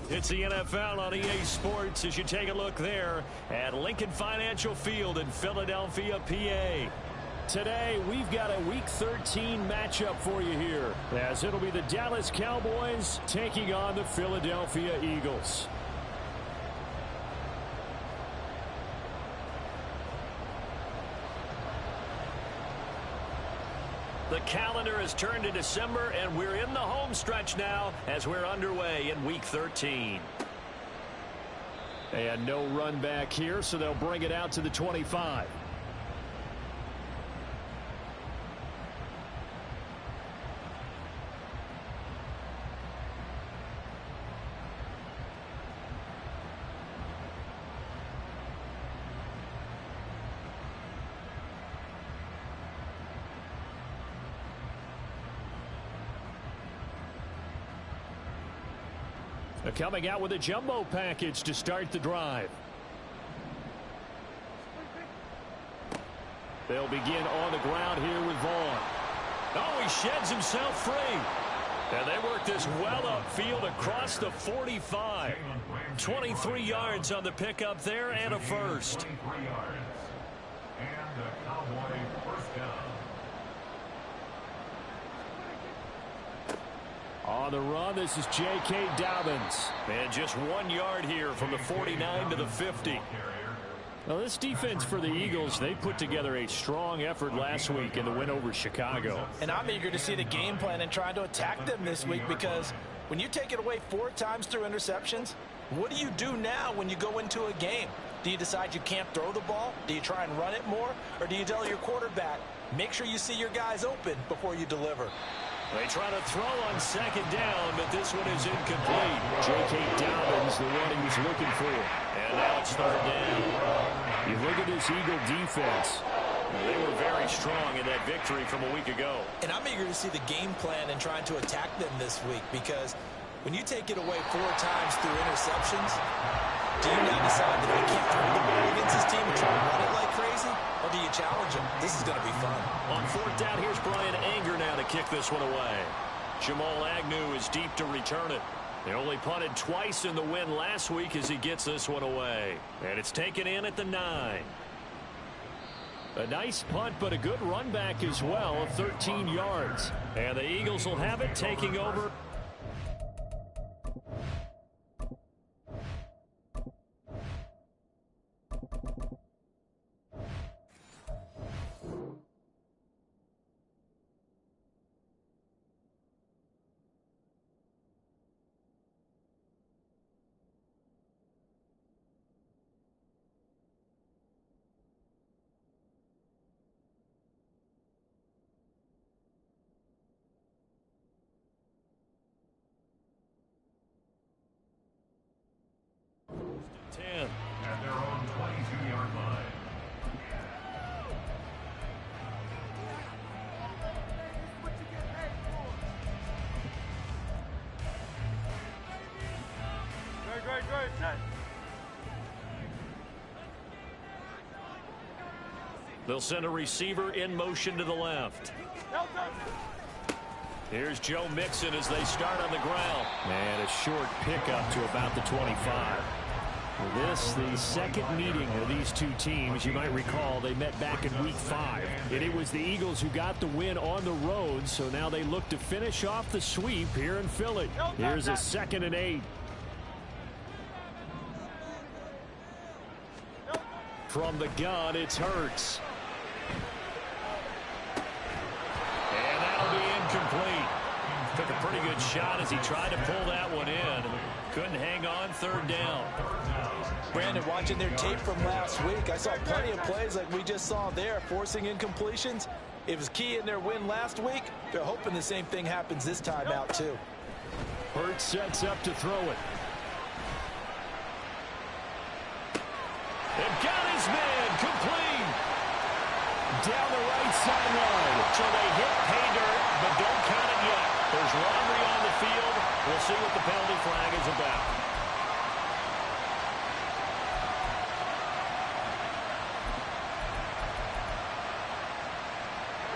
It's the NFL on EA Sports as you take a look there at Lincoln Financial Field in Philadelphia, PA. Today, we've got a Week 13 matchup for you here, as it'll be the Dallas Cowboys taking on the Philadelphia Eagles. The calendar has turned to December, and we're in the home stretch now as we're underway in Week 13. And no run back here, so they'll bring it out to the 25. Coming out with a jumbo package to start the drive. They'll begin on the ground here with Vaughn. Oh, he sheds himself free. And they work this well upfield across the 45. 23 yards on the pickup there and a first. And the Cowboy first down. On the run, this is J.K. Dobbins. And just 1 yard here from the 49 to the 50. Now, this defense for the Eagles, they put together a strong effort last week in the win over Chicago. And I'm eager to see the game plan and trying to attack them this week, because when you take it away 4 times through interceptions, what do you do now when you go into a game? Do you decide you can't throw the ball? Do you try and run it more? Or do you tell your quarterback, make sure you see your guys open before you deliver? They try to throw on second down, but this one is incomplete. J.K. Dobbins, the one he was looking for. And now it's third down. You look at this Eagle defense. They were very strong in that victory from a week ago. And I'm eager to see the game plan and trying to attack them this week, because when you take it away 4 times through interceptions, do you now decide that I can't throw the ball against this team and try to run it like crazy? Or do you challenge them? This is going to be fun. On fourth down, here's Brian Anger now to kick this one away. Jamal Agnew is deep to return it. They only punted twice in the win last week as he gets this one away. And it's taken in at the 9. A nice punt, but a good run back as well of 13 yards. And the Eagles will have it, taking over. At their own 22-yard line. Great. They'll send a receiver in motion to the left. Here's Joe Mixon as they start on the ground. And a short pickup to about the 25. This, the second meeting of these two teams. You might recall they met back in Week 5. And it was the Eagles who got the win on the road, so now they look to finish off the sweep here in Philly. Here's a 2nd and 8. From the gun, it's Hurts. And that'll be incomplete. Took a pretty good shot as he tried to pull that one in. Couldn't hang on, third down. Brandon, watching their tape from last week, I saw plenty of plays like we just saw there, forcing incompletions. It was key in their win last week. They're hoping the same thing happens this time out, too. Hurts sets up to throw it. And got his man, complete. Down the right sideline. So they hit pay dirt, but don't count it yet. There's robbery on the field. We'll see what the penalty flag is about.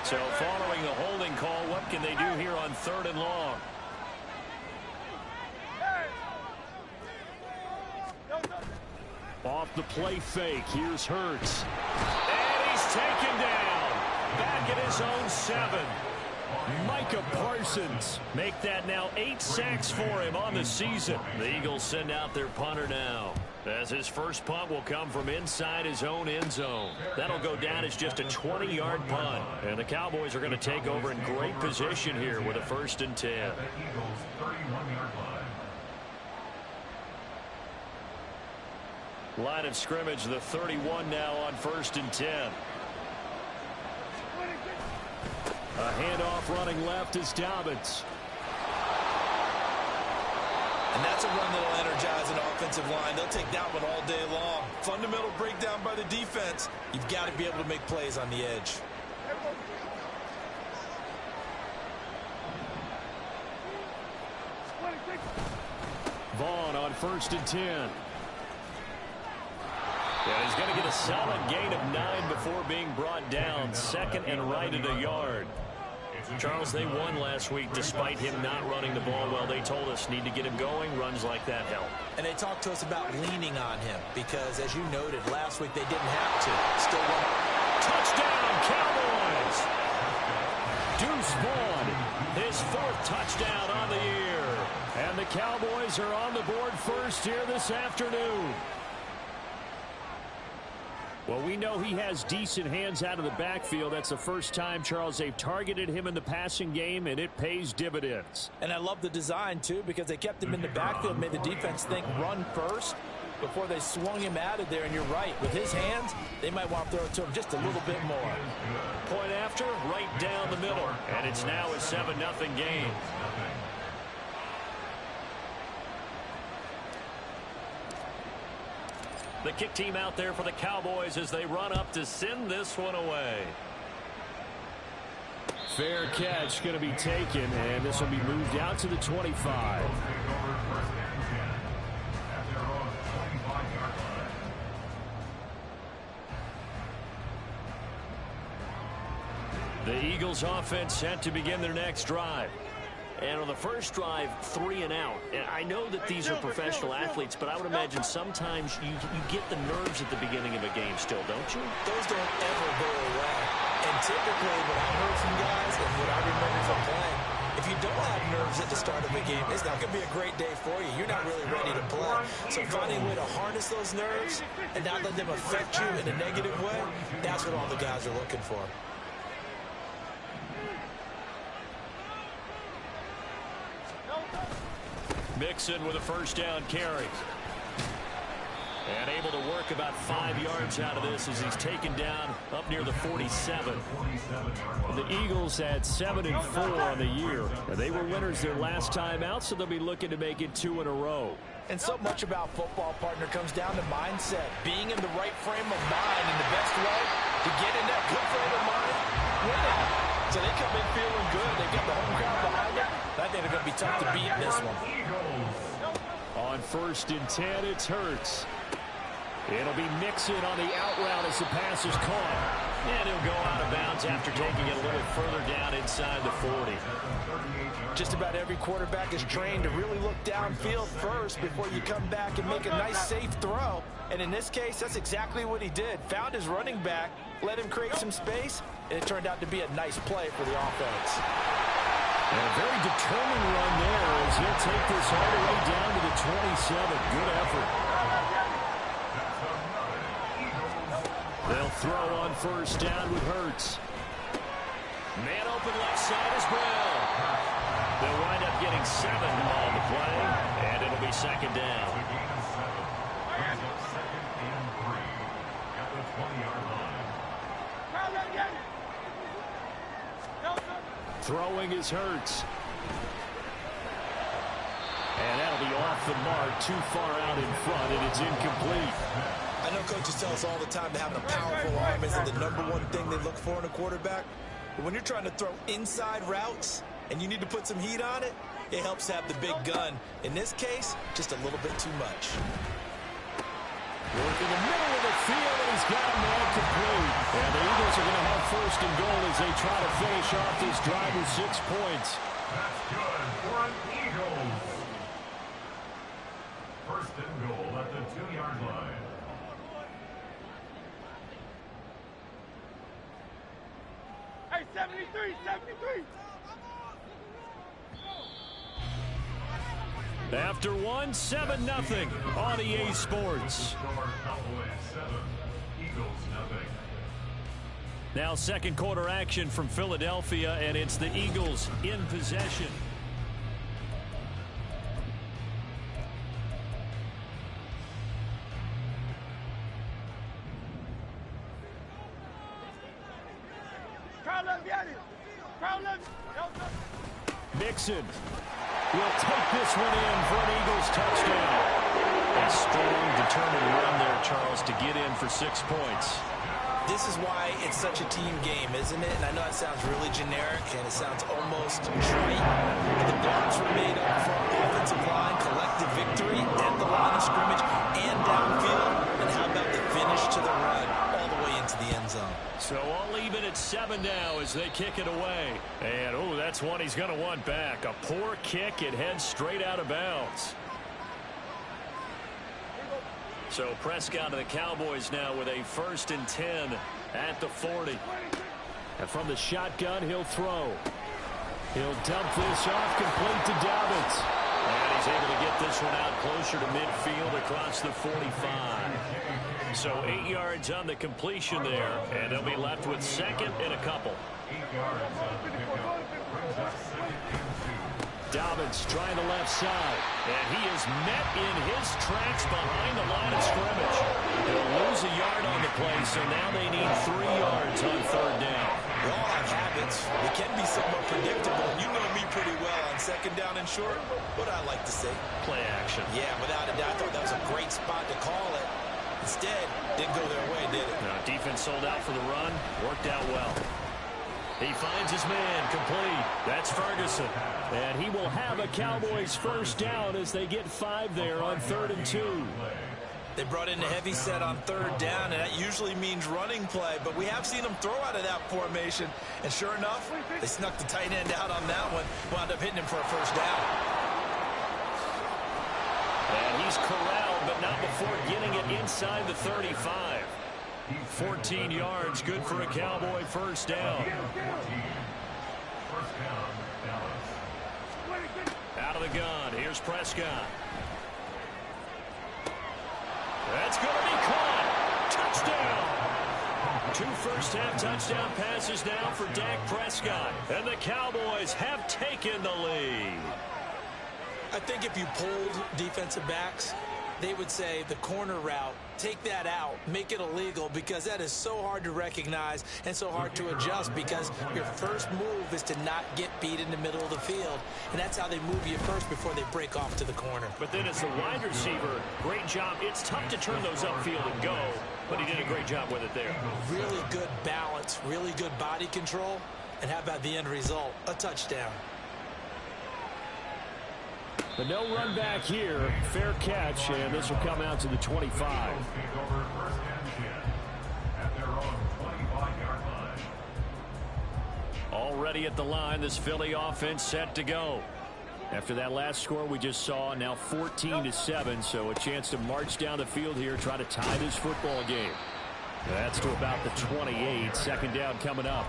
So following the holding call, what can they do here on 3rd and long? Off the play fake, here's Hurts. And he's taken down. Back at his own 7. Micah Parsons make that now 8 sacks for him on the season. The Eagles send out their punter now, as his first punt will come from inside his own end zone. That'll go down as just a 20-yard punt. And the Cowboys are going to take over in great position here with a 1st and 10. Eagles 31-yard line. Line of scrimmage, the 31 now on 1st and 10. A handoff running left is Dobbins. And that's a run that'll energize an offensive line. They'll take that one all day long. Fundamental breakdown by the defense. You've got to be able to make plays on the edge. Vaughn on 1st and 10. And he's going to get a solid gain of 9 before being brought down. 2nd and right at a yard. Charles, they won last week despite him not running the ball well. They told us need to get him going. Runs like that help. And they talked to us about leaning on him because, as you noted, last week they didn't have to. Still won. Touchdown, Cowboys! Deuce Vaughn, his 4th touchdown on the year. And the Cowboys are on the board first here this afternoon. Well, we know he has decent hands out of the backfield. That's the first time, Charles, they've targeted him in the passing game, and it pays dividends. And I love the design, too, because they kept him in the backfield, made the defense think run first before they swung him out of there. And you're right, with his hands, they might want to throw it to him just a little bit more. Point after, right down the middle. And it's now a 7-0 game. The kick team out there for the Cowboys as they run up to send this one away. Fair catch going to be taken, and this will be moved out to the 25. The Eagles offense set to begin their next drive. And on the first drive, 3 and out. And I know that these are professional athletes, but I would imagine sometimes you get the nerves at the beginning of a game still, don't you? Those don't ever go away. And typically, what I've heard from guys and what I remember from playing, if you don't have nerves at the start of a game, it's not going to be a great day for you. You're not really ready to play. So finding a way to harness those nerves and not let them affect you in a negative way, that's what all the guys are looking for. Mixon with a 1st down carry. And able to work about 5 yards out of this as he's taken down up near the 47. The Eagles had 7-4 on the year. And they were winners their last time out, so they'll be looking to make it 2 in a row. And so much about football, partner, comes down to mindset. Being in the right frame of mind, and the best way to get in that good frame of mind, win it. So they come in feeling good. They get the home crowd behind them. I think they're going to be tough to beat in this one. On 1st and 10, it's Hurts. It'll be Mixon on the out route as the pass is caught. And he'll go out of bounds after taking it a little further down inside the 40. Just about every quarterback is trained to really look downfield first before you come back and make a nice, safe throw. And in this case, that's exactly what he did. Found his running back, let him create some space, and it turned out to be a nice play for the offense. And a very determined run there as he'll take this all the way down to the 27. Good effort. They'll throw on 1st down with Hurts. Man open left side is Brown. They'll wind up getting 7 on the play, and it'll be 2nd down. Throwing is Hurts. And that'll be off the mark, too far out in front, and it's incomplete. I know coaches tell us all the time that having a powerful arm isn't the #1 thing they look for in a quarterback. But when you're trying to throw inside routes and you need to put some heat on it, it helps to have the big gun. In this case, just a little bit too much. Work in the middle of the field, and he's got him all complete. And the Eagles are going to have 1st and goal as they try to finish off this drive with 6 points. That's good for an Eagles. 1st and goal at the 2-yard line. Hey, 73, 73. After one, 7-0 on EA Sports. Now second quarter action from Philadelphia, and it's the Eagles in possession. Mixon will take this one in for an Eagles touchdown. A strong, determined run there, Charles, to get in for 6 points. This is why it's such a team game, isn't it? And I know it sounds really generic and it sounds almost trite. But the blocks were made up from offensive line, collective victory at the line of scrimmage and downfield. And how about the finish to the run all the way into the end zone? So all even at 7 now as they kick it away. And, oh, that's one he's going to want back. A poor kick. It heads straight out of bounds. So Prescott and the Cowboys now with a 1st and 10 at the 40. And from the shotgun, he'll throw. He'll dump this off complete to Dobbins. And he's able to get this one out closer to midfield across the 45. So 8 yards on the completion there, and they'll be left with 2nd and a couple. 8 yards on the pickup. Brings up 2nd and 2. Dobbins trying the left side, and he is met in his tracks behind the line of scrimmage. They'll lose a yard on the play, so now they need 3 yards on 3rd down. We all have habits. They can be somewhat predictable. You know me pretty well on 2nd down and short. What I like to say? Play action. Yeah, without a doubt. I thought that was a great spot to call it. Instead, didn't go their way, did it? No, defense sold out for the run. Worked out well. He finds his man complete. That's Ferguson. And he will have a Cowboys 1st down as they get 5 there on 3rd and 2. They brought in a heavy set on 3rd down, and that usually means running play. But we have seen them throw out of that formation. And sure enough, they snuck the tight end out on that one. Wound up hitting him for a 1st down. And he's corralled, but not before getting it inside the 35. 14 yards, good for a Cowboy 1st down. Out of the gun, here's Prescott. That's going to be caught. Touchdown. 2 first-half touchdown passes now for Dak Prescott. And the Cowboys have taken the lead. I think if you pulled defensive backs, they would say the corner route, take that out, make it illegal, because that is so hard to recognize and so hard to adjust, because your first move is to not get beat in the middle of the field. And that's how they move you first before they break off to the corner. But then as the wide receiver, great job. It's tough to turn those upfield and go, but he did a great job with it there. Really good balance, really good body control. And how about the end result? A touchdown. But no run back here. Fair catch, and this will come out to the 25. Already at the line, this Philly offense set to go. After that last score we just saw, now 14-7, so a chance to march down the field here, try to tie this football game. That's to about the 28. 2nd down coming up.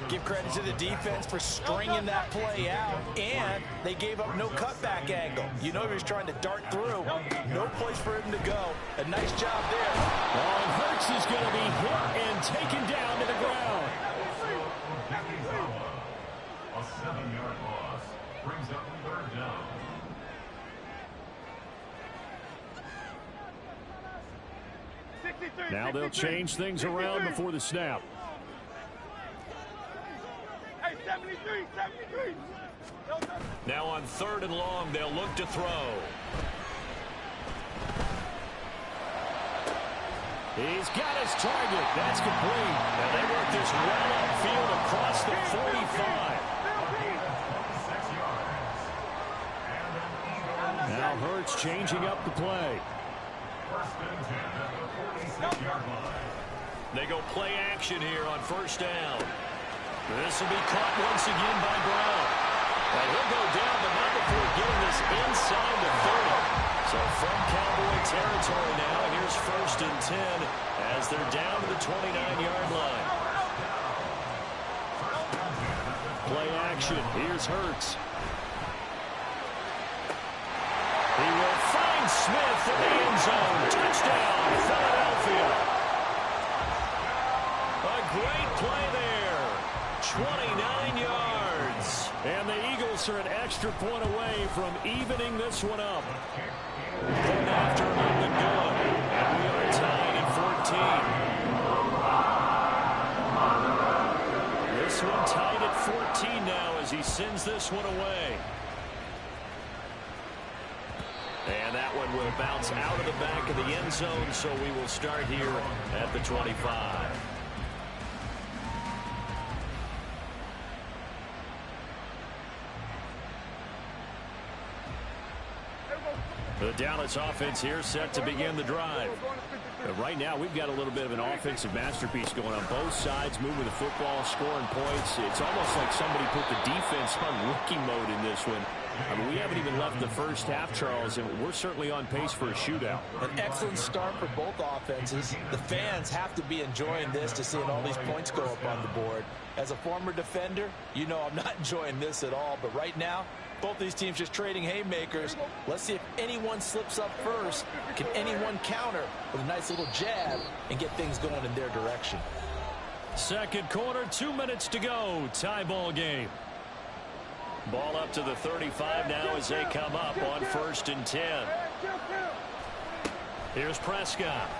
Give credit to the defense for stringing that play out, and they gave up no cutback angle. You know he was trying to dart through. No place for him to go. A nice job there. And Hurts is going to be hit and taken down to the ground. A 7-yard loss brings up 3rd down. Now they'll change things around before the snap. Hey, 73, 73. Now on 3rd and long, they'll look to throw. He's got his target. That's complete. And they work this well upfield across the 45. Now Hurts changing up the play. 1st and 10 at the 46-yard line. They go play action here on 1st down. This will be caught once again by Brown. And he'll go down, but not before getting this inside the 30. So from Cowboy territory now, here's 1st and 10 as they're down to the 29-yard line. Play action. Here's Hurts. He will find Smith in the end zone. Touchdown, Philadelphia. A great play there. 29 yards. And the Eagles are an extra point away from evening this one up. One after nothing good. And we are tied at 14. This one tied at 14 now as he sends this one away. And that one will bounce out of the back of the end zone, so we will start here at the 25. The Dallas offense here set to begin the drive. Right now, we've got a little bit of an offensive masterpiece going on both sides, moving the football, scoring points. It's almost like somebody put the defense on rookie mode in this one. I mean, we haven't even left the first half, Charles, and we're certainly on pace for a shootout. An excellent start for both offenses. The fans have to be enjoying this to seeing all these points go up on the board. As a former defender, you know I'm not enjoying this at all, but right now, both these teams just trading haymakers. Let's see if anyone slips up first. Can anyone counter with a nice little jab and get things going in their direction? Second quarter, 2 minutes to go. Tie ball game. Ball up to the 35 now as they come up on 1st and 10. Here's Prescott.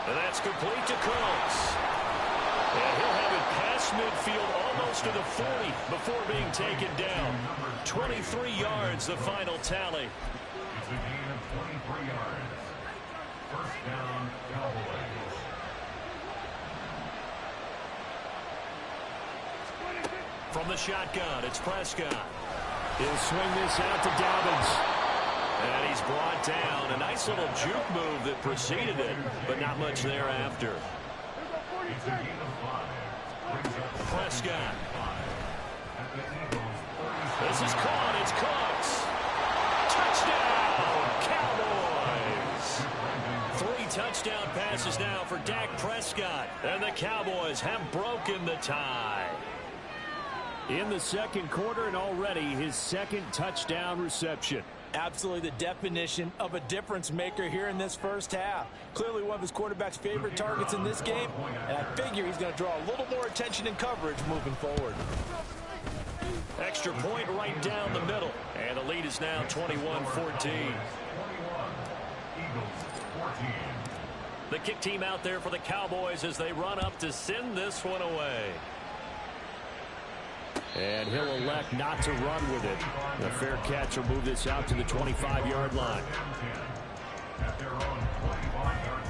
And that's complete to Cooks. And he'll have it past midfield almost to the 40 before being taken down. 23 yards, the final tally. It's a gain of 23 yards. First down, Cowboys. From the shotgun, it's Prescott. He'll swing this out to Dobbins. And he's brought down. A nice little juke move that preceded it, but not much thereafter. Prescott. This is caught. It's Cooks. Touchdown, Cowboys. 3 touchdown passes now for Dak Prescott. And the Cowboys have broken the tie. In the second quarter, and already his second touchdown reception. Absolutely the definition of a difference maker here in this first half. Clearly one of his quarterback's favorite targets in this game, and I figure he's going to draw a little more attention and coverage moving forward. Extra point right down the middle, and the lead is now 21-14. The kick team out there for the Cowboys as they run up to send this one away. And he'll elect not to run with it. The fair catch will move this out to the 25-yard line. At their own 25-yard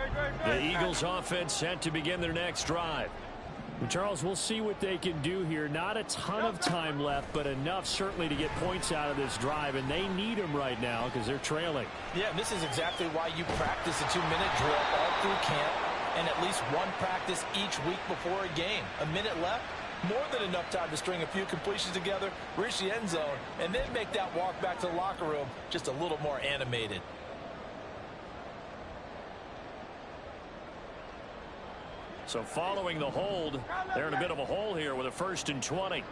line. The Eagles offense set to begin their next drive. Charles, we'll see what they can do here. Not a ton of time left, but enough certainly to get points out of this drive, and they need them right now because they're trailing. Yeah, this is exactly why you practice a 2-minute drill all through camp and at least one practice each week before a game. A minute left, more than enough time to string a few completions together, reach the end zone, and then make that walk back to the locker room just a little more animated. So following the hold, they're in a bit of a hole here with a 1st and 20.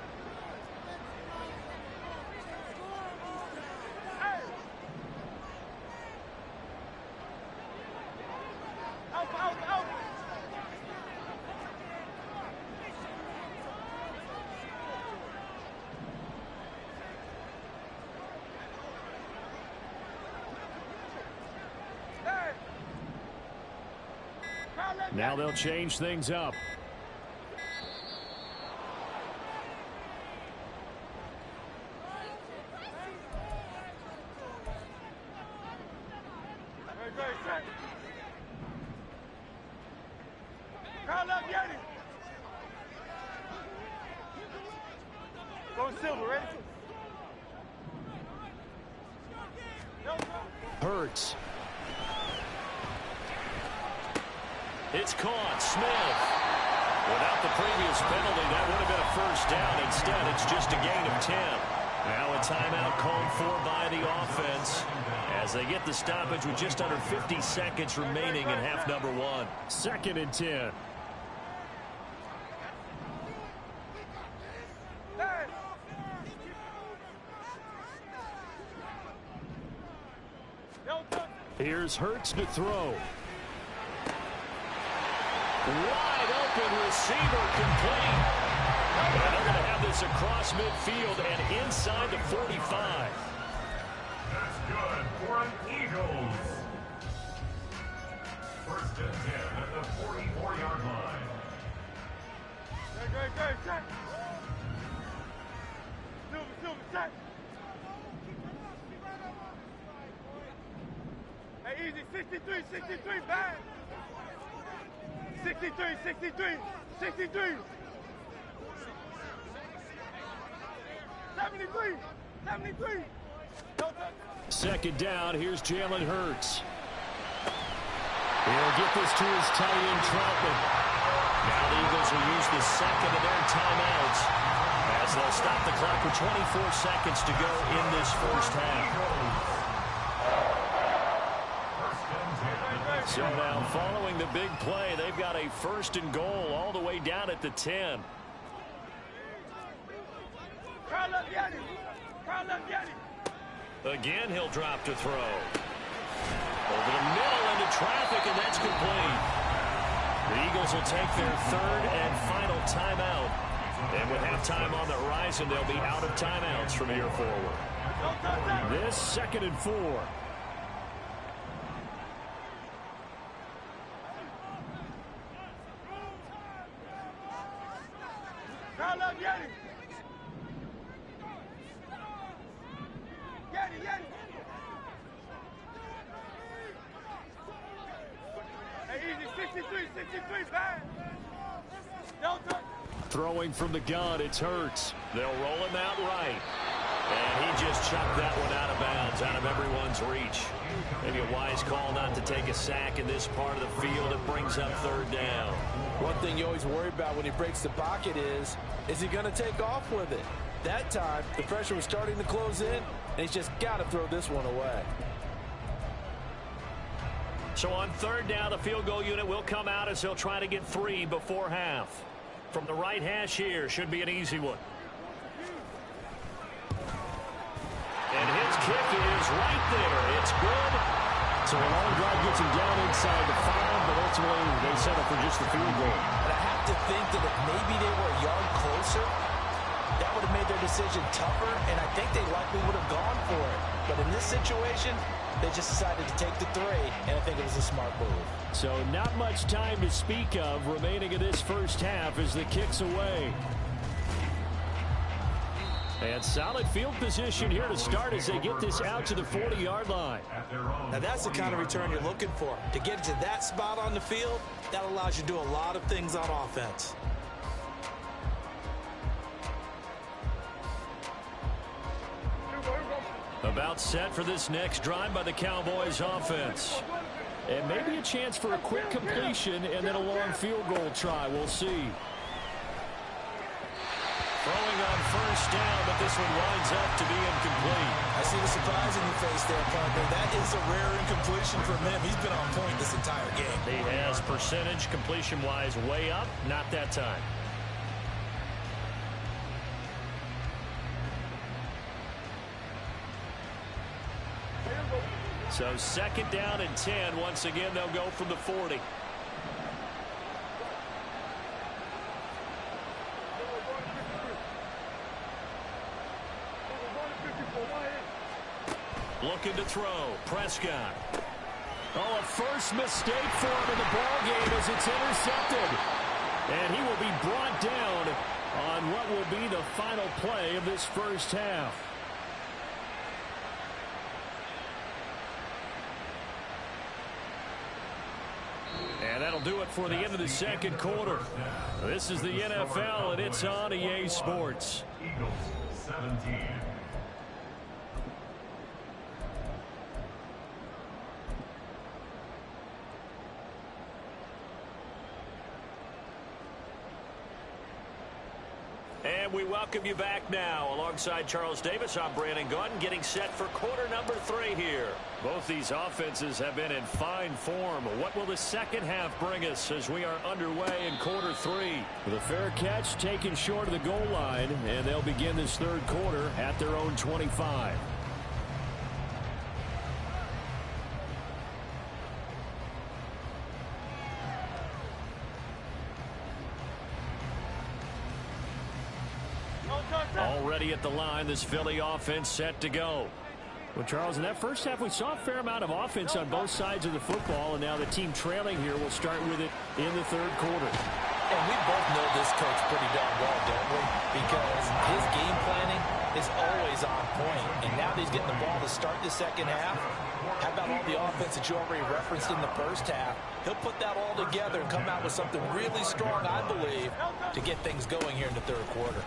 Now they'll change things up. Hurts. It's caught. Smith. Without the previous penalty, that would have been a first down. Instead, it's just a gain of 10. Now a timeout called for by the offense as they get the stoppage with just under 50 seconds remaining in half number one. 2nd and 10. Here's Hurts to throw. Wide open receiver complete. And they're going to have this across midfield and inside the 45. That's good for an Eagles. 1st and 10 at the 44-yard line. Go, check. Silver, check. Hey, easy, 63, bad. 63. 73. 2nd down, here's Jalen Hurts. He'll get this to his tight end, Troutman. Now the Eagles will use the 2nd of their timeouts as they'll stop the clock with 24 seconds to go in this first half. So now following the big play, they've got a 1st and goal all the way down at the 10. Again, he'll drop to throw. Over the middle into traffic, and that's complete. The Eagles will take their 3rd and final timeout. And with halftime on the horizon, they'll be out of timeouts from here forward. This 2nd and 4. Throwing from the gun, it's Hurts. They'll roll him out right. And he just chucked that one out of bounds, out of everyone's reach. Maybe a wise call not to take a sack in this part of the field. It brings up 3rd down. One thing you always worry about when he breaks the pocket is he going to take off with it? That time, the pressure was starting to close in, and he's just got to throw this one away. So on 3rd down, the field goal unit will come out as they'll try to get 3 before half. From the right hash here, should be an easy one. And his kick is right there. It's good. So a long drive gets him down inside the 5, but ultimately they settle for just the field goal. And I have to think that if maybe they were a yard closer, that would have made their decision tougher, and I think they likely would have gone for it. But in this situation, they just decided to take the 3, and I think it was a smart move. So not much time to speak of remaining in this first half as the kick's away. And solid field position here to start as they get this out to the 40-yard line. Now that's the kind of return you're looking for. To get to that spot on the field, that allows you to do a lot of things on offense. About set for this next drive by the Cowboys offense. And maybe a chance for a quick completion and then a long field goal try. We'll see. Throwing on 1st down, but this one winds up to be incomplete. I see the surprise in your face there, partner. That is a rare incompletion from him. He's been on point this entire game. He has percentage completion-wise way up. Not that time. So 2nd down and 10. Once again, they'll go from the 40. Looking to throw. Prescott. Oh, a first mistake for him in the ball game as it's intercepted. And he will be brought down on what will be the final play of this first half. And that'll do it for the end of the 2nd quarter. This is the NFL, and it's on EA Sports. Eagles 17. And And we welcome you back now. Alongside Charles Davis, I'm Brandon Gaudin, getting set for quarter number 3 here. Both these offenses have been in fine form. What will the second half bring us as we are underway in quarter 3? With a fair catch taken short of the goal line, and they'll begin this third quarter at their own 25. Already at the line, this Philly offense set to go. Well, Charles, in that first half, we saw a fair amount of offense on both sides of the football, and now the team trailing here will start with it in the third quarter. And we both know this coach pretty darn well, don't we? Because his game planning is always on point. And now that he's getting the ball to start the second half, how about all the offense that you already referenced in the first half? He'll put that all together and come out with something really strong, I believe, to get things going here in the third quarter.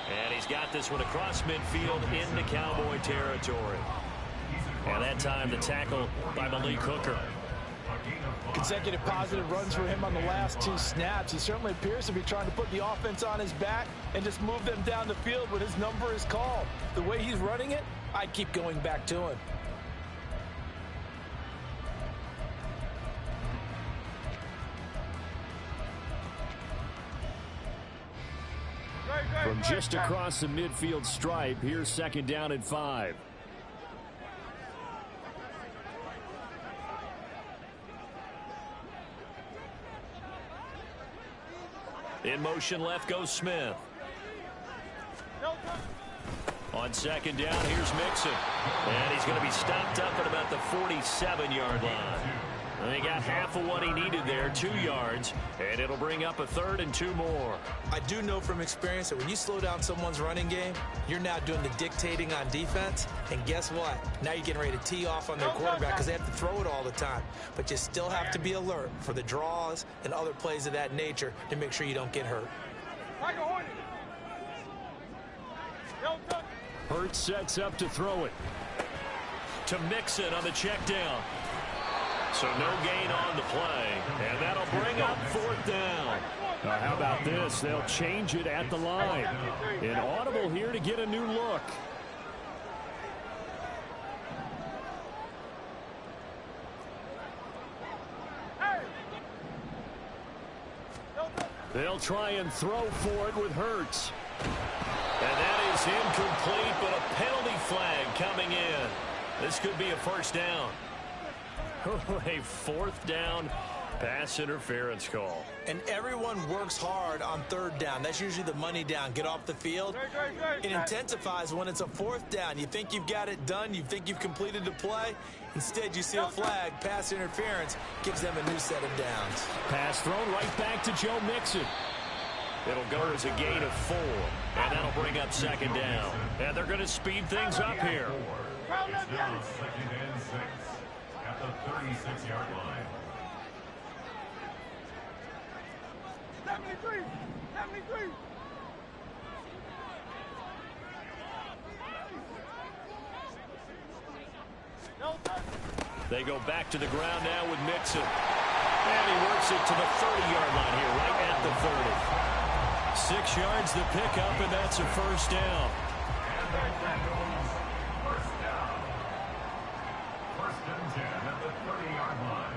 And he's got this one across midfield into Cowboy territory. And that time the tackle by Malik Hooker. Consecutive positive runs for him on the last 2 snaps. He certainly appears to be trying to put the offense on his back and just move them down the field when his number is called. The way he's running it, I keep going back to him. From just across the midfield stripe, here's second down and 5. In motion left goes Smith. On second down, here's Mixon. And he's going to be stopped up at about the 47-yard line. And he got half of what he needed there, 2 yards, and it'll bring up a 3rd and 2 more. I do know from experience that when you slow down someone's running game, you're now doing the dictating on defense, and guess what? Now you're getting ready to tee off on their quarterback because they have to throw it all the time. But you still have to be alert for the draws and other plays of that nature to make sure you don't get hurt. Hurts sets up to throw it. To Mixon on the check down. So no gain on the play, and that'll bring up 4th down. How about this? They'll change it at the line. An audible here to get a new look. They'll try and throw for it with Hurts. And that is incomplete, but a penalty flag coming in. This could be a first down. A 4th down pass interference call. And everyone works hard on 3rd down. That's usually the money down. Get off the field. It intensifies when it's a 4th down. You think you've got it done. You think you've completed the play. Instead, you see a flag. Pass interference gives them a new set of downs. Pass thrown right back to Joe Mixon. It'll go as a gain of 4. And that'll bring up 2nd down. And they're going to speed things up here. It's now 2nd and 6 at the 36-yard line. 73! 73! They go back to the ground now with Mixon. And he works it to the 30-yard line here, right at the 30. 6 yards the pickup, and that's a first down. First down. 1st and 10 at the 30-yard line.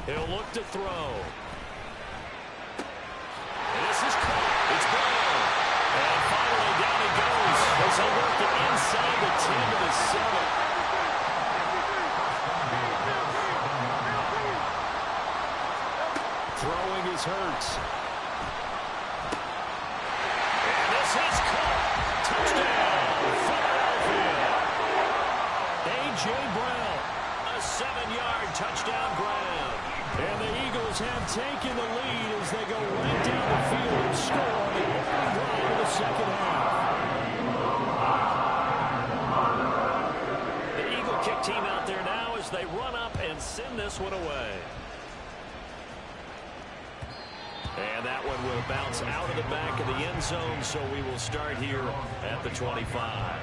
He'll look to throw. This is caught. It's gone. And finally down he goes as they work it inside the 10 to the 7. Throwing his Hurts. And this is caught. Touchdown, Philadelphia. A.J. Brown, a 7-yard touchdown grab. And the Eagles have taken the lead as they go right down the field and score on the opening drive of the second half. The Eagle kick team out there now as they run up and send this one away. And that one will bounce out of the back of the end zone, so we will start here at the 25.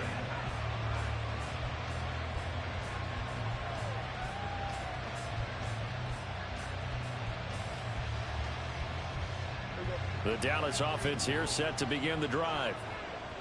The Dallas offense here set to begin the drive.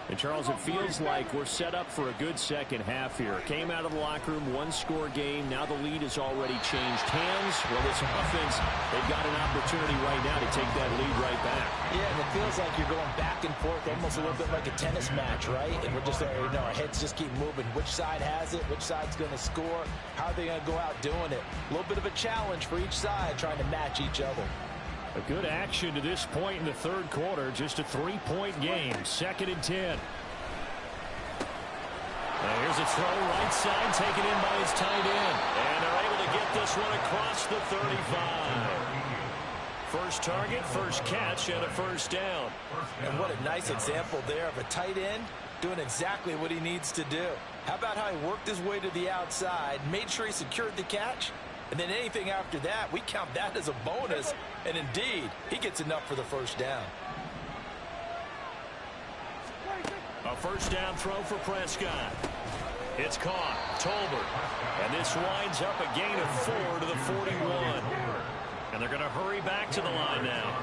And, Charles, it feels like we're set up for a good second half here. Came out of the locker room, one-score game. Now the lead has already changed hands. Well, this offense, they've got an opportunity right now to take that lead right back. Yeah, and it feels like you're going back and forth, almost a little bit like a tennis match, right? And we're just, our heads just keep moving. Which side has it? Which side's going to score? How are they going to go out doing it? A little bit of a challenge for each side, trying to match each other. A good action to this point in the third quarter. Just a 3-point game. 2nd and 10. Now here's a throw right side taken in by his tight end. And they're able to get this one across the 35. First target, first catch, and a first down. And what a nice example there of a tight end doing exactly what he needs to do. How about how he worked his way to the outside, made sure he secured the catch, and then anything after that, we count that as a bonus. And indeed, he gets enough for the first down. A first down throw for Prescott. It's caught. Tolbert. And this winds up a gain of 4 to the 41. And they're going to hurry back to the line now.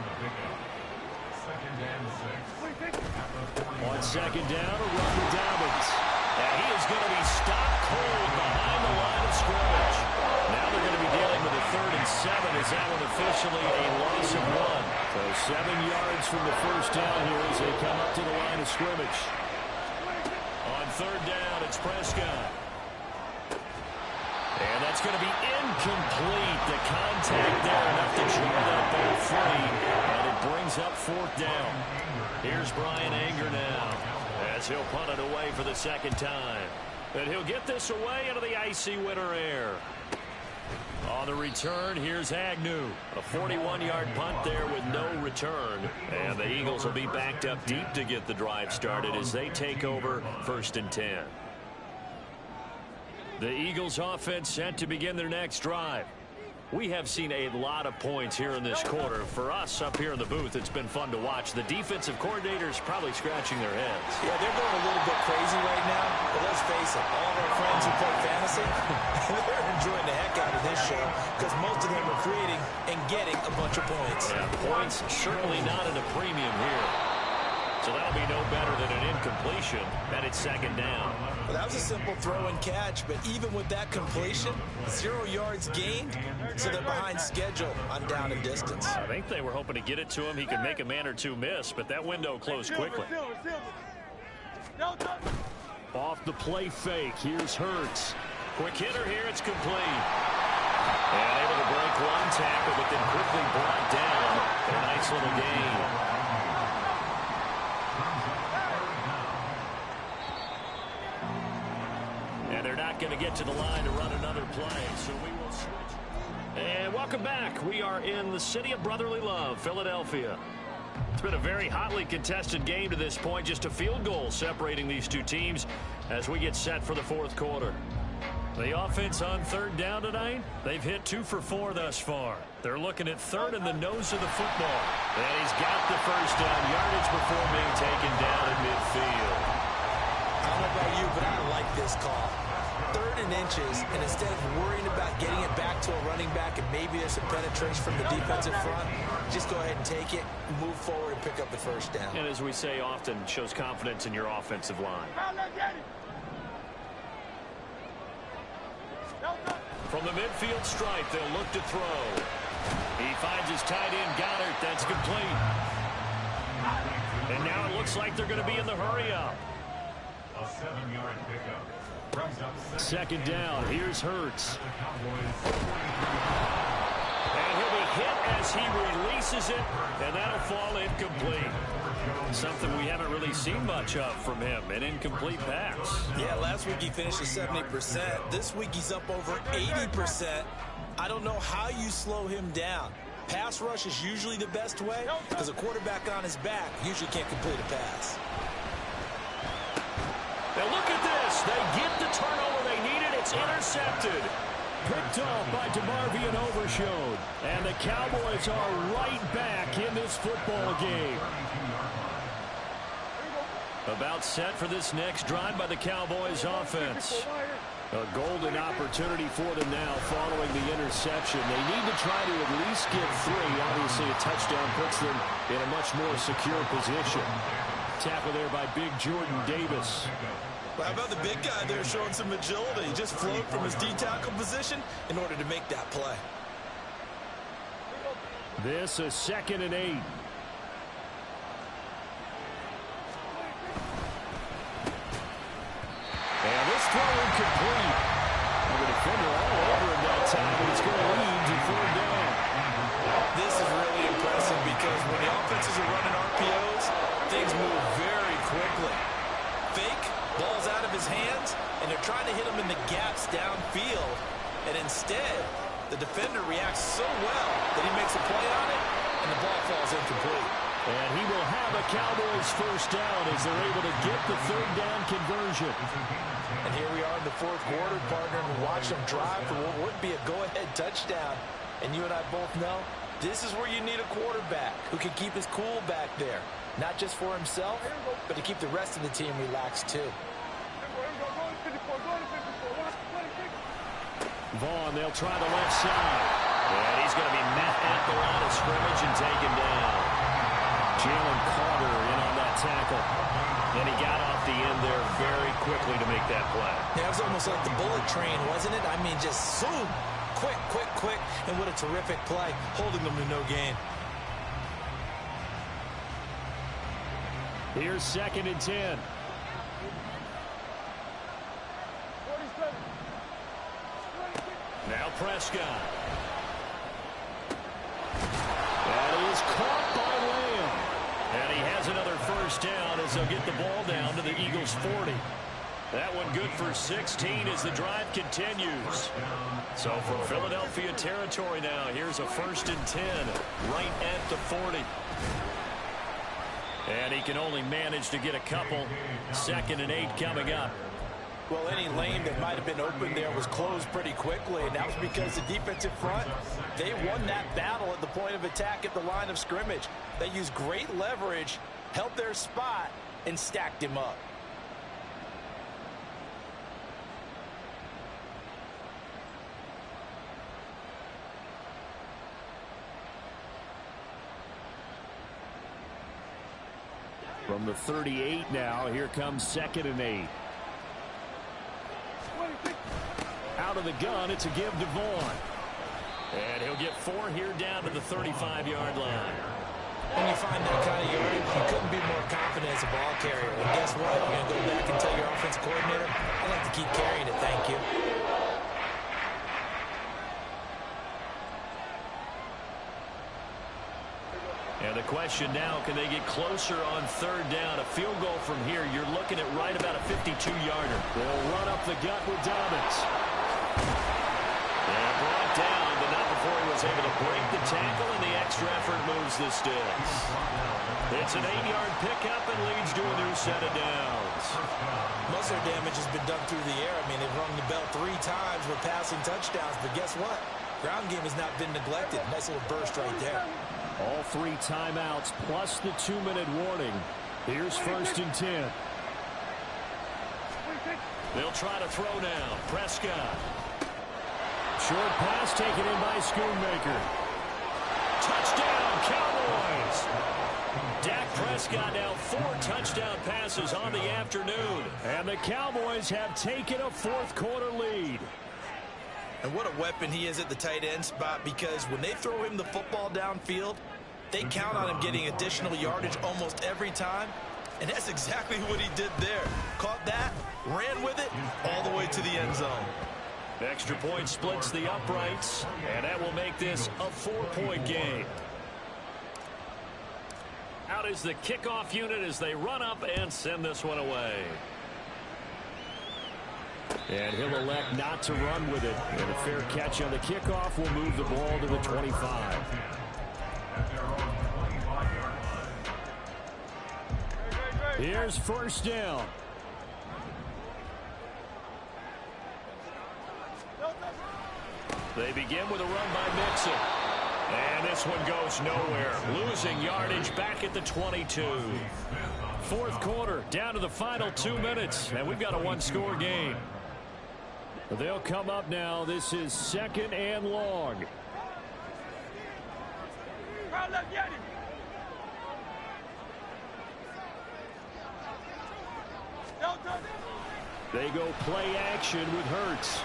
On second down, a run to Dobbins. And he is going to be stopped cold behind the line of scrimmage. Now they're going to be dealing with a 3rd and 7 as that one officially a loss of 1. So 7 yards from the first down here as they come up to the line of scrimmage. On 3rd down, it's Prescott. And that's going to be incomplete. The contact there enough to jar that ball free. And it brings up 4th down. Here's Brian Anger now as he'll punt it away for the second time. And he'll get this away into the icy winter air. On the return, here's Agnew. A 41-yard punt there with no return. And the Eagles will be backed up deep to get the drive started as they take over 1st and 10. The Eagles offense set to begin their next drive. We have seen a lot of points here in this quarter. For us up here in the booth, it's been fun to watch. The defensive coordinators probably scratching their heads. Yeah, they're going a little bit crazy right now. But let's face it, all of our friends who play fantasy, they're enjoying the heck out of this show because most of them are creating and getting a bunch of points. Yeah, points certainly not at a premium here. So that'll be no better than an incompletion, and it's 2nd down. Well, that was a simple throw and catch, but even with that completion, 0 yards gained, so they're behind schedule on down and distance. I think they were hoping to get it to him. He could make a man or two miss, but that window closed quickly. Off the play fake, here's Hurts. Quick hitter here, it's complete. And able to break one tackle, but then quickly brought down. A nice little gain. They're not going to get to the line to run another play, so we will switch. And welcome back. We are in the city of brotherly love, Philadelphia. It's been a very hotly contested game to this point. Just a field goal separating these two teams as we get set for the 4th quarter. The offense on 3rd down tonight, they've hit 2 for 4 thus far. They're looking at 3rd in the nose of the football. And he's got the first down yardage before being taken down in midfield. I don't know about you, but I like this call. 3rd and inches, and instead of worrying about getting it back to a running back and maybe there's some penetration from the defensive front, just go ahead and take it, move forward, and pick up the first down. And as we say often, shows confidence in your offensive line. From the midfield stripe, they'll look to throw. He finds his tight end, Goddard. That's complete. And now it looks like they're going to be in the hurry-up. A 7-yard pickup. 2nd down. Here's Hurts. And he'll be hit as he releases it, and that'll fall incomplete. Something we haven't really seen much of from him, an incomplete pass. Yeah, last week he finished at 70%. This week he's up over 80%. I don't know how you slow him down. Pass rush is usually the best way because a quarterback on his back usually can't complete a pass. Now look at this. They get the turnover they needed. It's intercepted. Picked off by DeMarvion Overshown. And the Cowboys are right back in this football game. About set for this next drive by the Cowboys offense. A golden opportunity for them now following the interception. They need to try to at least get 3. Obviously, a touchdown puts them in a much more secure position. Tackle there by big Jordan Davis. Well, how about the big guy there showing some agility? He just floated from his D-tackle position in order to make that play. This is 2nd and 8. And this throw incomplete. And the defender all over him that time, and it's going to lead to 4th down. This is really impressive because when the offenses are running RPOs, things move very quickly. Fake, ball's out of his hands, and they're trying to hit him in the gaps downfield. And instead, the defender reacts so well that he makes a play on it, and the ball falls incomplete. And he will have a Cowboys 1st down as they're able to get the 3rd down conversion. And here we are in the 4th quarter, partner, and watch them drive for what would be a go-ahead touchdown. And you and I both know this is where you need a quarterback who can keep his cool back there. Not just for himself, but to keep the rest of the team relaxed too. Vaughn, they'll try the left side. And he's going to be met at the line of scrimmage and taken down. Jalen Carter in on that tackle. And he got off the end there very quickly to make that play. Yeah, it was almost like the bullet train, wasn't it? I mean, just zoom. Quick, quick, quick. And what a terrific play, holding them to no gain. Here's 2nd and 10. Now Prescott. That is caught by Lamb. And he has another 1st down as they'll get the ball down to the Eagles' 40. That one good for 16 as the drive continues. So from Philadelphia territory now, here's a 1st and 10 right at the 40. And he can only manage to get a couple. 2nd and 8 coming up. Well, any lane that might have been open there was closed pretty quickly, and that was because the defensive front, they won that battle at the point of attack at the line of scrimmage. They used great leverage, held their spot, and stacked him up. From the 38 now, here comes 2nd and 8. Out of the gun, it's a give to Vaughn. And he'll get 4 here down to the 35-yard line. When you find that kind of yardage, you couldn't be more confident as a ball carrier. And guess what? You're going to go back and tell your offensive coordinator, I'd like to keep carrying it, thank you. And the question now, can they get closer on 3rd down? A field goal from here, you're looking at right about a 52-yarder. They'll run up the gut with Dobbins. And brought down, but not before he was able to break the tackle, and the extra effort moves the sticks. It's an 8-yard pickup and leads to a new set of downs. Most of their damage has been done through the air. I mean, they've rung the bell 3 times with passing touchdowns, but guess what? Ground game has not been neglected. Nice little burst right there. All 3 timeouts plus the 2-minute warning. Here's 1st and 10. They'll try to throw now. Prescott. Short pass taken in by Schoonmaker. Touchdown, Cowboys! Dak Prescott now 4 touchdown passes on the afternoon. And the Cowboys have taken a 4th quarter lead. And what a weapon he is at the tight end spot, because when they throw him the football downfield, they count on him getting additional yardage almost every time. And that's exactly what he did there. Caught that, ran with it, all the way to the end zone. Extra point splits the uprights, and that will make this a 4-point game. Out is the kickoff unit as they run up and send this one away. And he'll elect not to run with it. And a fair catch on the kickoff will move the ball to the 25. Here's 1st down. They begin with a run by Mixon. And this one goes nowhere. Losing yardage back at the 22. 4th quarter, down to the final 2 minutes. And we've got a 1-score game. They'll come up now. This is 2nd and long. They go play action with Hurts.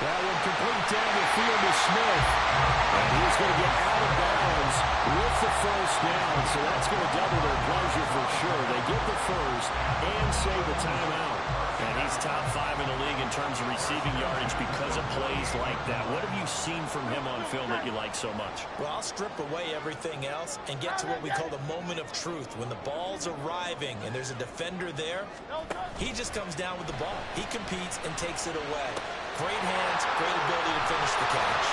That one complete down the field to Smith. And he's going to get out of bounds with the first down. So that's going to double their pleasure for sure. They get the first and save a timeout. And he's top 5 in the league in terms of receiving yardage because of plays like that. What have you seen from him on film that you like so much? Well, I'll strip away everything else and get to what we call the moment of truth. When the ball's arriving and there's a defender there, he just comes down with the ball. He competes and takes it away. Great hands, great ability to finish the catch.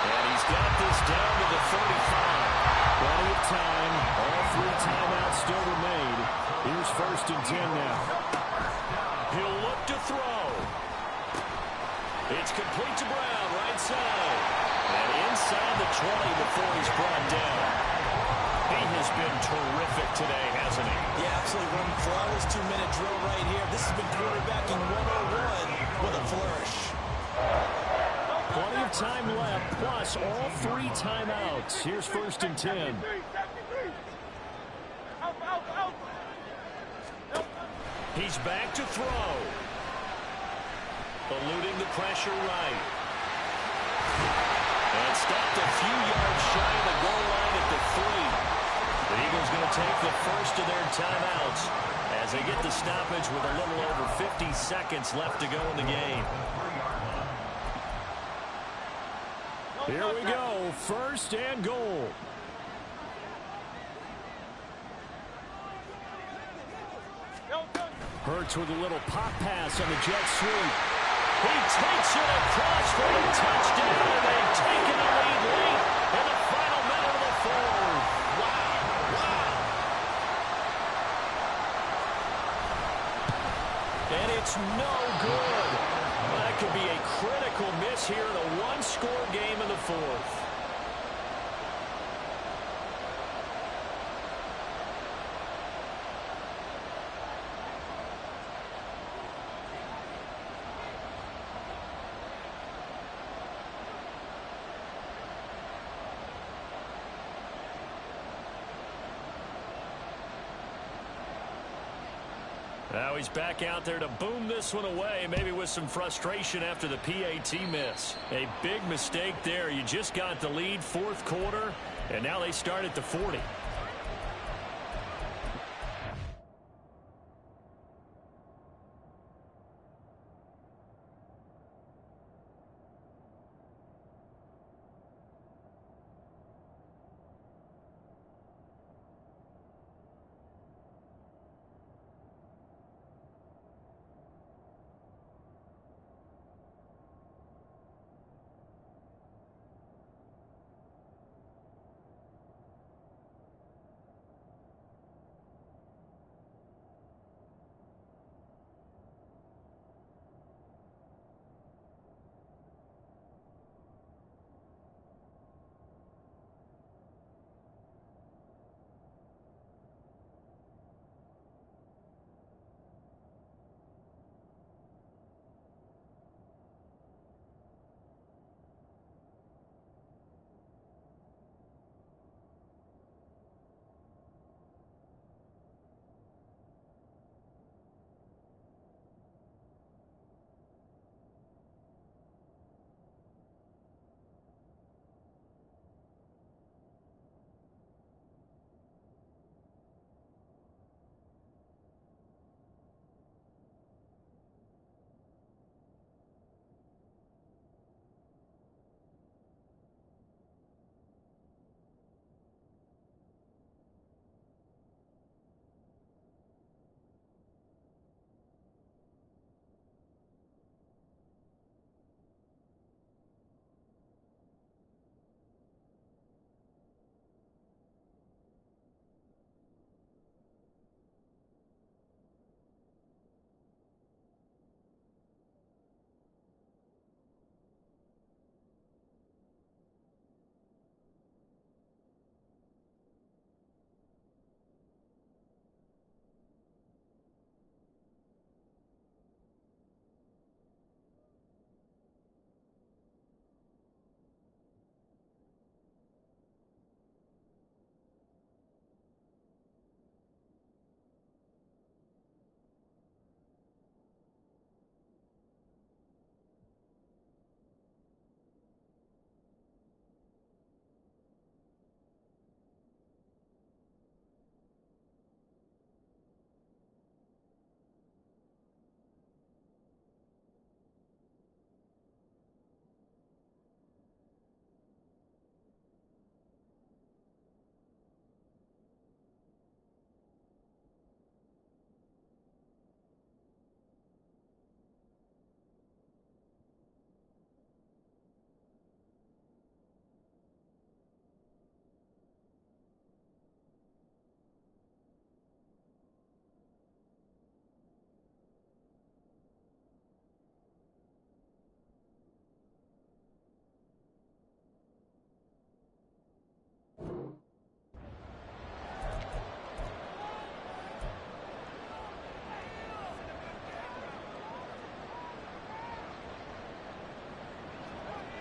And he's got this down to the 35. Plenty of time. All 3 timeouts still remain. Here's 1st and 10 now. He'll look to throw. It's complete to Brown, right side. And inside the 20 before he's brought down. He has been terrific today, hasn't he? Yeah, absolutely. One flawless 2-minute drill right here. This has been quarterbacking 101 with a flourish. Plenty of time left, plus all 3 timeouts. Here's 1st and 10. He's back to throw. Eluding the pressure right. And stopped a few yards shy of the goal line at the 3. The Eagles going to take the first of their timeouts as they get the stoppage with a little over 50 seconds left to go in the game. Here we go, 1st and goal. Hurts with a little pop pass on the jet sweep. He takes it across for a touchdown, and they've taken a lead late in the final minute of the 4th. Wow. And it's no good. That could be a critical miss here in a 1-score game in the 4th. Now he's back out there to boom this one away, maybe with some frustration after the PAT miss. A big mistake there. You just got the lead 4th quarter, and now they start at the 40.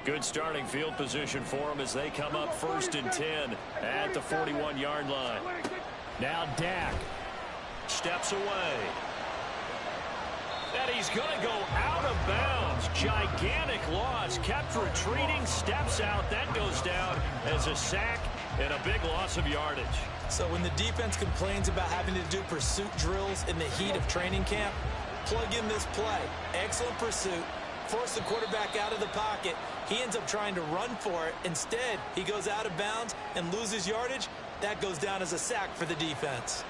Good starting field position for them as they come up 1st and 10 at the 41-yard line. Now Dak steps away. And he's going to go out of bounds. Gigantic loss. Kept retreating, steps out. That goes down as a sack and a big loss of yardage. So when the defense complains about having to do pursuit drills in the heat of training camp, plug in this play. Excellent pursuit. Force the quarterback out of the pocket. He ends up trying to run for it. Instead, he goes out of bounds and loses yardage. That goes down as a sack for the defense.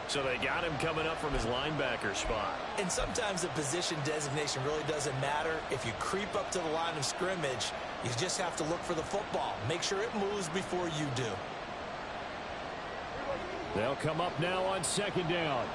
So they got him coming up from his linebacker spot. And sometimes the position designation really doesn't matter. If you creep up to the line of scrimmage, you just have to look for the football. Make sure it moves before you do. They'll come up now on 2nd down.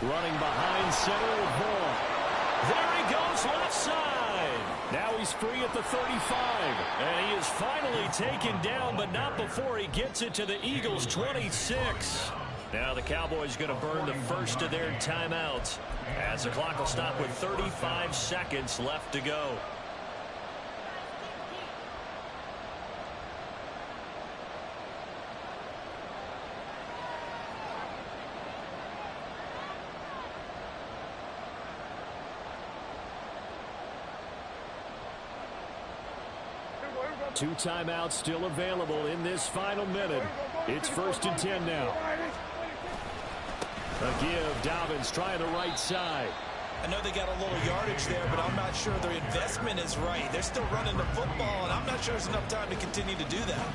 Running behind center with Hall. There he goes left side. Now he's free at the 35. And he is finally taken down, but not before he gets it to the Eagles' 26. Now the Cowboys going to burn the first of their timeouts as the clock will stop with 35 seconds left to go. Two timeouts still available in this final minute. It's 1st and 10 now. A give. Dobbins trying the right side. I know they got a little yardage there, but I'm not sure their investment is right. They're still running the football, and I'm not sure there's enough time to continue to do that.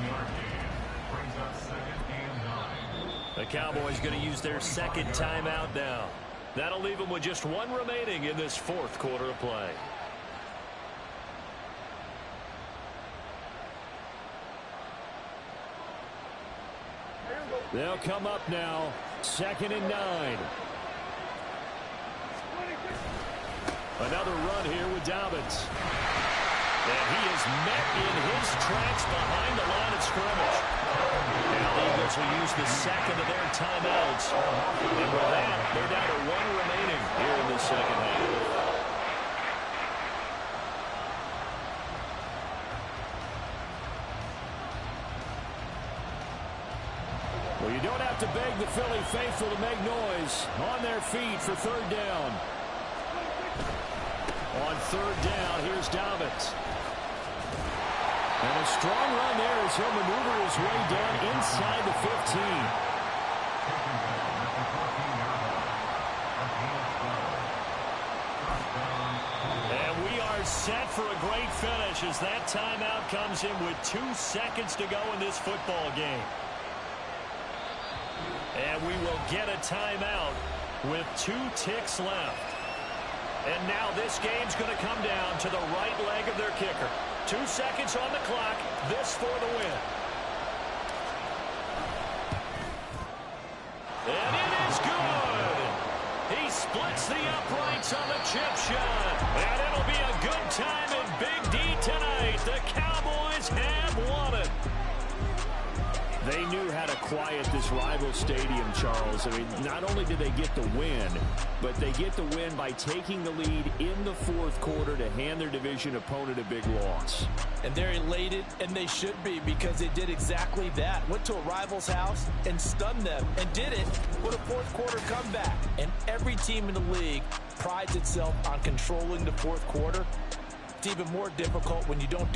The Cowboys going to use their 2nd timeout now. That'll leave them with just one remaining in this 4th quarter of play. They'll come up now, 2nd and 9. Another run here with Dobbins. And he is met in his tracks behind the line of scrimmage. Now the Eagles will use the 2nd of their timeouts. And with that, they're down to one remaining here in the 2nd half. Well, you don't have to beg the Philly faithful to make noise. On their feet for 3rd down. On 3rd down, here's Dobbins. And a strong run there as he'll maneuver his way down inside the 15. And we are set for a great finish as that timeout comes in with 2 seconds to go in this football game. And we will get a timeout with 2 ticks left. And now this game's going to come down to the right leg of their kicker. 2 seconds on the clock. This for the win. And it is good. He splits the uprights on the chip shot. And it'll be a good time in Big D tonight. The Cowboys have won it. They knew how to quiet this rival stadium, Charles. I mean, not only did they get the win, but they get the win by taking the lead in the 4th quarter to hand their division opponent a big loss. And they're elated, and they should be, because they did exactly that. Went to a rival's house and stunned them, and did it with a 4th quarter comeback. And every team in the league prides itself on controlling the 4th quarter. It's even more difficult when you don't do